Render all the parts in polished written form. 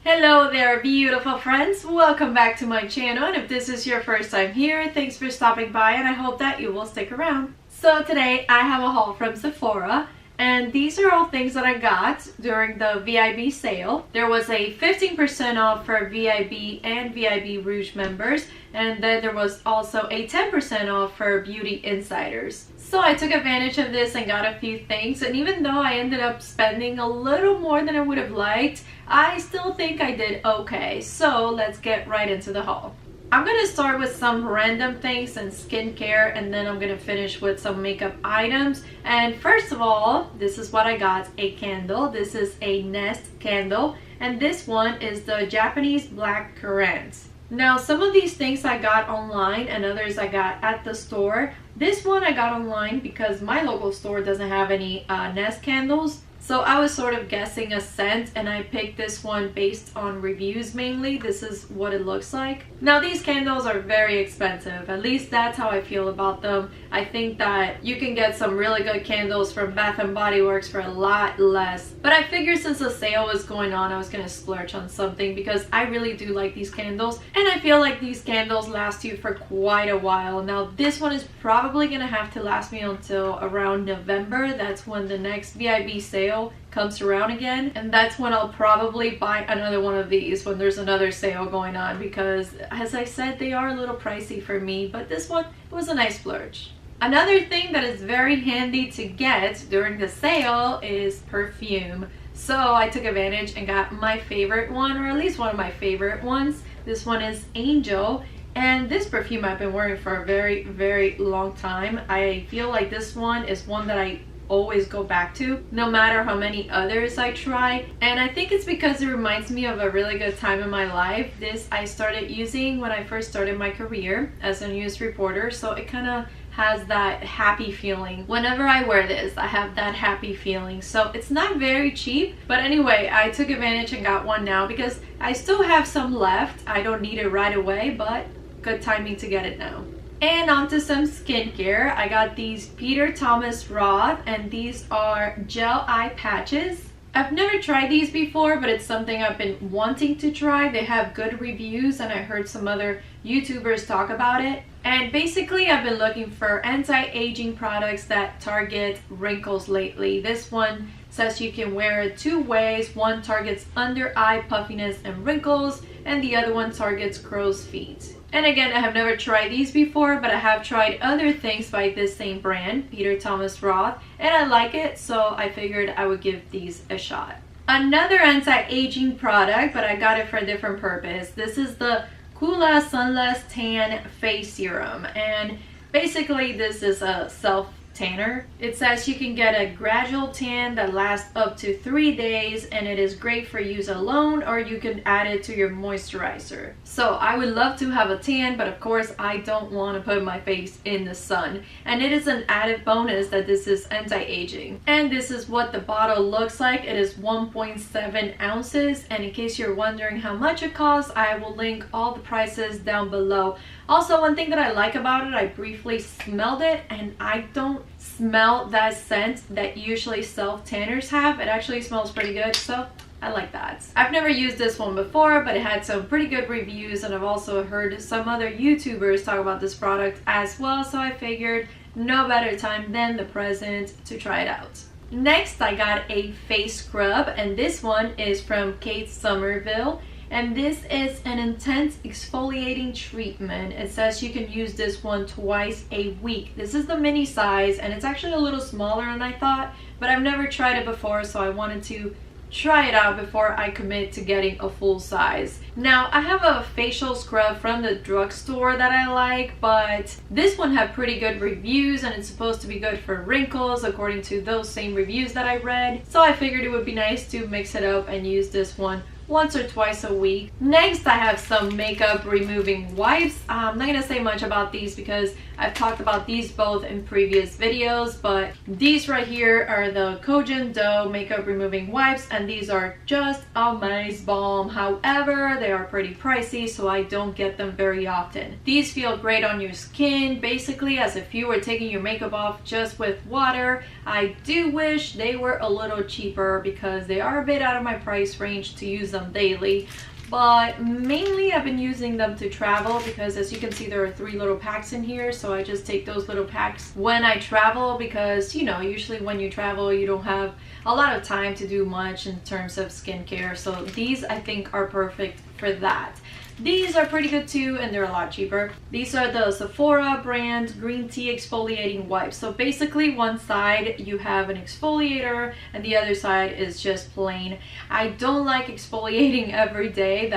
Hello there, beautiful friends. Welcome back to my channel, and if this is your first time here, thanks for stopping by and I hope that you will stick around. So today I have a haul from Sephora, and these are all things that I got during the VIB sale. There was a 15% off for VIB and VIB Rouge members, and then there was also a 10% off for Beauty Insiders. So I took advantage of this and got a few things, and even though I ended up spending a little more than I would have liked, I still think I did okay. So let's get right into the haul. I'm gonna start with some random things and skincare, and then I'm gonna finish with some makeup items. And first of all, this is what I got, a candle. This is a Nest candle, and this one is the Japanese Black Currant. Now, some of these things I got online and others I got at the store. This one I got online because my local store doesn't have any Nest candles. So I was sort of guessing a scent, and I picked this one based on reviews mainly. This is what it looks like. Now, these candles are very expensive. At least that's how I feel about them. I think that you can get some really good candles from Bath & Body Works for a lot less. But I figured since the sale was going on, I was going to splurge on something because I really do like these candles. And I feel like these candles last you for quite a while. Now, this one is probably going to have to last me until around November. That's when the next VIB sale comes around again, and that's when I'll probably buy another one of these when there's another sale going on, because as I said, they are a little pricey for me, but this one was a nice splurge. Another thing that is very handy to get during the sale is perfume. So I took advantage and got my favorite one, or at least one of my favorite ones. This one is Angel. And this perfume I've been wearing for a very long time. I feel like this one is one that I always go back to, no matter how many others I try. And I think it's because it reminds me of a really good time in my life. This I started using when I first started my career as a news reporter, so it kind of has that happy feeling. Whenever I wear this, I have that happy feeling. So it's not very cheap, but anyway, I took advantage and got one now because I still have some left. I don't need it right away, but good timing to get it now. And on to some skincare. I got these Peter Thomas Roth, and these are gel eye patches. I've never tried these before, but it's something I've been wanting to try. They have good reviews, and I heard some other YouTubers talk about it. And basically, I've been looking for anti-aging products that target wrinkles lately. This one says you can wear it two ways. One targets under eye puffiness and wrinkles, and the other one targets crow's feet. And again, I have never tried these before, but I have tried other things by this same brand, Peter Thomas Roth, and I like it, so I figured I would give these a shot. Another anti-aging product, but I got it for a different purpose. This is the Kula Sunless Tan Face Serum, and basically this is a self-tanner. It says you can get a gradual tan that lasts up to 3 days, and it is great for use alone, or you can add it to your moisturizer. So I would love to have a tan, but of course I don't want to put my face in the sun. And it is an added bonus that this is anti-aging. And this is what the bottle looks like. It is 1.7 ounces, and in case you're wondering how much it costs, I will link all the prices down below. Also, one thing that I like about it, I briefly smelled it, and I don't smell that scent that usually self-tanners have. It actually smells pretty good, so I like that. I've never used this one before, but it had some pretty good reviews, and I've also heard some other YouTubers talk about this product as well, so I figured no better time than the present to try it out. Next, I got a face scrub, and this one is from Kate Somerville. And this is an intense exfoliating treatment. It says you can use this one twice a week. This is the mini size, and it's actually a little smaller than I thought, but I've never tried it before, so I wanted to try it out before I commit to getting a full size. Now, I have a facial scrub from the drugstore that I like, but this one had pretty good reviews, and it's supposed to be good for wrinkles according to those same reviews that I read. So I figured it would be nice to mix it up and use this one once or twice a week. Next, I have some makeup removing wipes. I'm not gonna say much about these because I've talked about these both in previous videos, but these right here are the Kojian Dough makeup removing wipes, and these are just amaze bomb. However, they are pretty pricey, so I don't get them very often. These feel great on your skin, basically as if you were taking your makeup off just with water. I do wish they were a little cheaper because they are a bit out of my price range to use them them daily. But mainly I've been using them to travel because, as you can see, there are 3 little packs in here. So I just take those little packs when I travel because, you know, usually when you travel you don't have a lot of time to do much in terms of skincare. So these I think are perfect for that. These are pretty good too, and they're a lot cheaper. These are the Sephora brand green tea exfoliating wipes. So basically one side you have an exfoliator and the other side is just plain. I don't like exfoliating every day.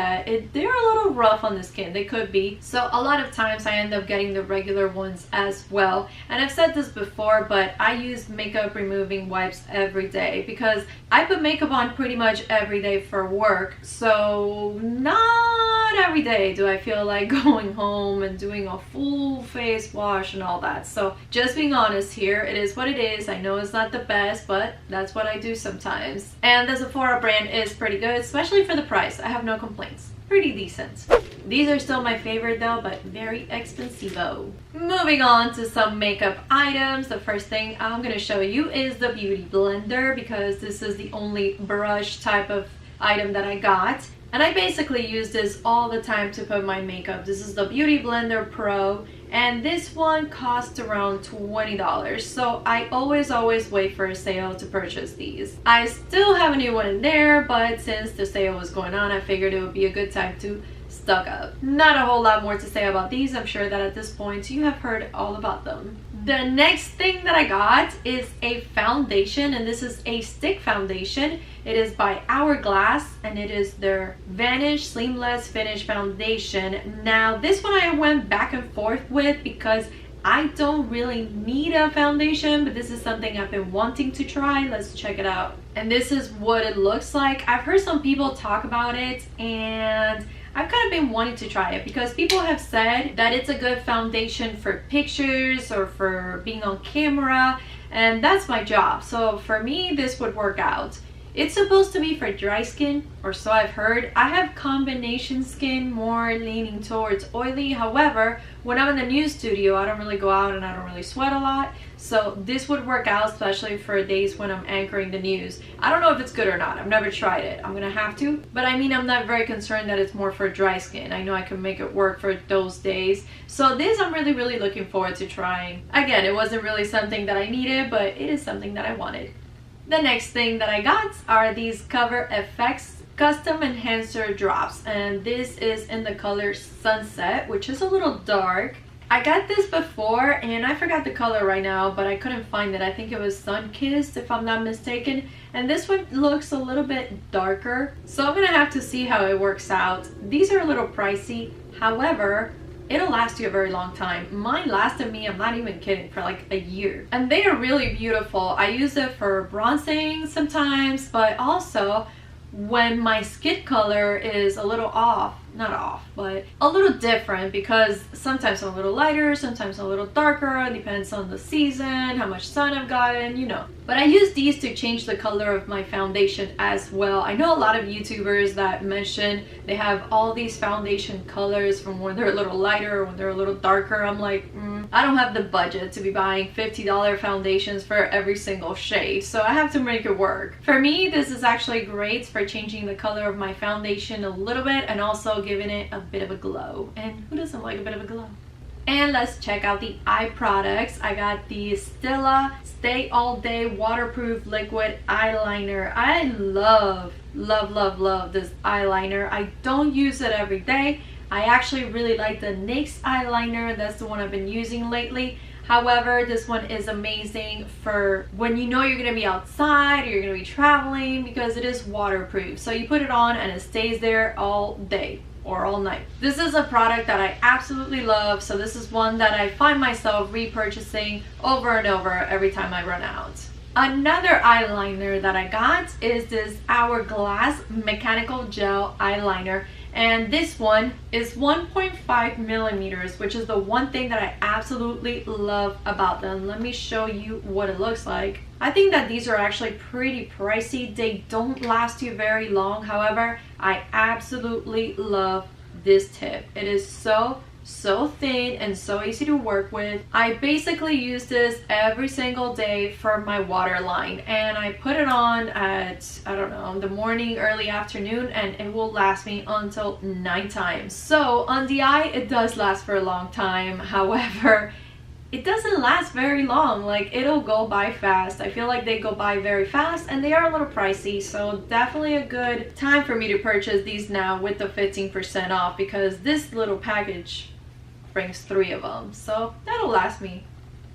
They're a little rough on the skin. They could be. So a lot of times I end up getting the regular ones as well. And I've said this before, but I use makeup removing wipes every day because I put makeup on pretty much every day for work. So not every day do I feel like going home and doing a full face wash and all that. So just being honest here, it is what it is. I know it's not the best, but that's what I do sometimes. And the Sephora brand is pretty good, especially for the price. I have no complaints. Pretty decent. These are still my favorite though, but very expensivo. Moving on to some makeup items. The first thing I'm going to show you is the Beauty Blender because this is the only brush type of item that I got. And I basically use this all the time to put my makeup. This is the Beauty Blender Pro, and this one costs around $20. So I always wait for a sale to purchase these. I still have a new one in there, but since the sale was going on, I figured it would be a good time to stock up. Not a whole lot more to say about these. I'm sure that at this point you have heard all about them. The next thing that I got is a foundation, and this is a stick foundation. It is by Hourglass, and it is their Vanish Seamless Finish Foundation. Now, this one I went back and forth with because I don't really need a foundation, but this is something I've been wanting to try. Let's check it out. And this is what it looks like. I've heard some people talk about it, and I've kind of been wanting to try it because people have said that it's a good foundation for pictures or for being on camera, and that's my job. So for me, this would work out. It's supposed to be for dry skin, or so I've heard. I have combination skin, more leaning towards oily. However, when I'm in the news studio, I don't really go out and I don't really sweat a lot. So this would work out, especially for days when I'm anchoring the news. I don't know if it's good or not. I've never tried it. I'm gonna have to. But I mean, I'm not very concerned that it's more for dry skin. I know I can make it work for those days. So this I'm really looking forward to trying. Again, it wasn't really something that I needed, but it is something that I wanted. The next thing that I got are these Cover FX Custom Enhancer Drops, and this is in the color Sunset, which is a little dark. I got this before and I forgot the color right now, but I couldn't find it. I think it was Sun-Kissed if I'm not mistaken, and this one looks a little bit darker, so I'm gonna have to see how it works out. These are a little pricey, however it'll last you a very long time. Mine lasted me, I'm not even kidding, for like a year. And they are really beautiful. I use it for bronzing sometimes, but also when my skin color is a little off, not off, but a little different, because sometimes I'm a little lighter, sometimes I'm a little darker. It depends on the season, how much sun I've gotten, you know. But I use these to change the color of my foundation as well. I know a lot of YouTubers that mention they have all these foundation colors from when they're a little lighter or when they're a little darker. I'm like, I don't have the budget to be buying $50 foundations for every single shade, so I have to make it work. For me, this is actually great for changing the color of my foundation a little bit and also giving it a bit of a glow. And who doesn't like a bit of a glow? And let's check out the eye products. I got the Stila Stay All Day Waterproof Liquid Eyeliner. I love this eyeliner. I don't use it every day. I actually really like the NYX eyeliner. That's the one I've been using lately. However, this one is amazing for when you know you're going to be outside or you're going to be traveling, because it is waterproof. So you put it on and it stays there all day or all night. This is a product that I absolutely love. So this is one that I find myself repurchasing over and over every time I run out. Another eyeliner that I got is this Hourglass Mechanical Gel Eyeliner. And this one is 1.5 millimeters, which is the one thing that I absolutely love about them. Let me show you what it looks like. I think that these are actually pretty pricey. They don't last you very long. However, I absolutely love this tip. It is so so thin and so easy to work with. I basically use this every single day for my waterline, and I put it on at, I don't know, the morning, early afternoon, and it will last me until nighttime. So on the eye, it does last for a long time. However, it doesn't last very long. Like, it'll go by fast. I feel like they go by very fast, and they are a little pricey, so definitely a good time for me to purchase these now with the 15% off, because this little package brings 3 of them, so that'll last me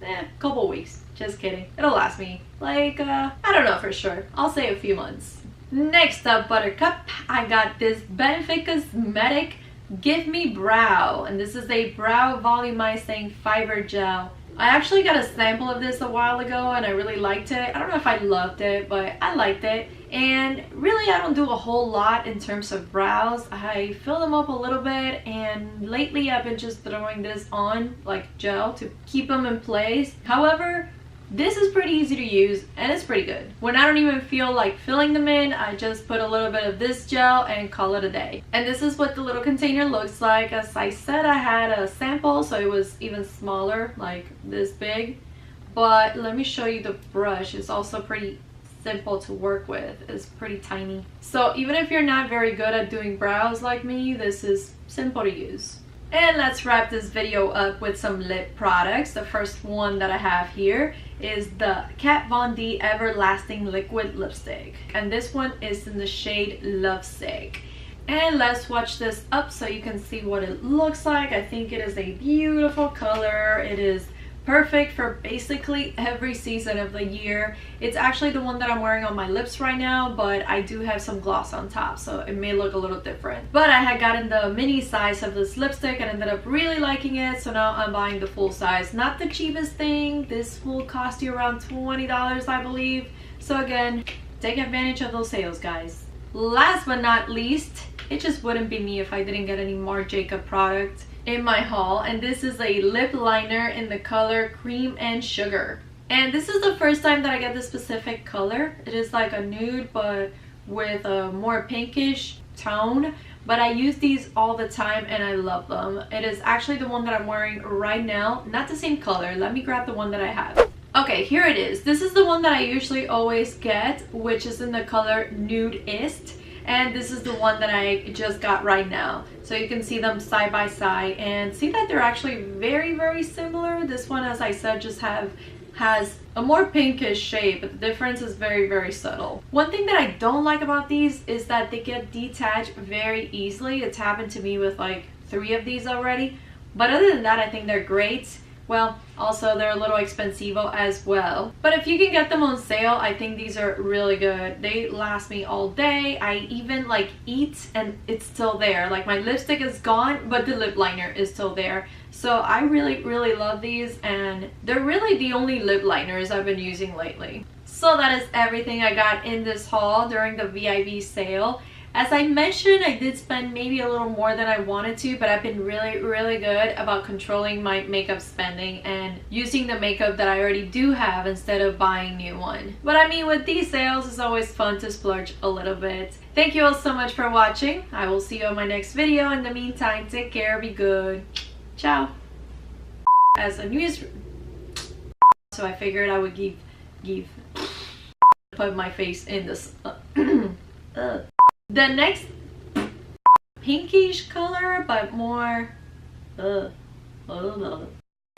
a couple weeks. Just kidding, it'll last me like I don't know for sure, I'll say a few months. Next up, Buttercup, I got this Benefit Cosmetic Give Me Brow, and this is a brow volumizing fiber gel. I actually got a sample of this a while ago and I really liked it. I don't know if I loved it, but I liked it. And really, I don't do a whole lot in terms of brows. I fill them up a little bit, and lately I've been just throwing this on like gel to keep them in place. However, this is pretty easy to use and it's pretty good. When I don't even feel like filling them in, I just put a little bit of this gel and call it a day. And this is what the little container looks like. As I said, I had a sample, so it was even smaller, like this big. But let me show you the brush. It's also pretty simple to work with. It's pretty tiny. So even if you're not very good at doing brows like me, this is simple to use. And let's wrap this video up with some lip products. The first one that I have here is the Kat Von D Everlasting Liquid Lipstick, and this one is in the shade Lovesick. And let's swatch this up so you can see what it looks like. I think it is a beautiful color. It is perfect for basically every season of the year. It's actually the one that I'm wearing on my lips right now, but I do have some gloss on top, so it may look a little different. But I had gotten the mini size of this lipstick and ended up really liking it, so now I'm buying the full size. Not the cheapest thing. This will cost you around $20, I believe. So again, take advantage of those sales, guys. Last but not least, it just wouldn't be me if I didn't get any more Jacob product in my haul, and this is a lip liner in the color Cream and Sugar. And this is the first time that I get this specific color. It is like a nude but with a more pinkish tone, but I use these all the time and I love them. It is actually the one that I'm wearing right now, not the same color. Let me grab the one that I have. Okay, here it is. This is the one that I usually always get, which is in the color Nudeist. And this is the one that I just got right now. So you can see them side by side and see that they're actually very, very similar. This one, as I said, just has a more pinkish shade, but the difference is very, very subtle. One thing that I don't like about these is that they get detached very easily. It's happened to me with like 3 of these already. But other than that, I think they're great. Well, also they're a little expensive as well. But if you can get them on sale, I think these are really good. They last me all day. I even like eat and it's still there. Like my lipstick is gone, but the lip liner is still there. So I really, really love these, and they're really the only lip liners I've been using lately. So that is everything I got in this haul during the Yvee sale. As I mentioned, I did spend maybe a little more than I wanted to, but I've been really, really good about controlling my makeup spending and using the makeup that I already do have instead of buying new one. But I mean, with these sales, it's always fun to splurge a little bit. Thank you all so much for watching. I will see you on my next video. In the meantime, take care, be good. Ciao. As a news, so I figured I would put my face in this. The next pinkish color, but more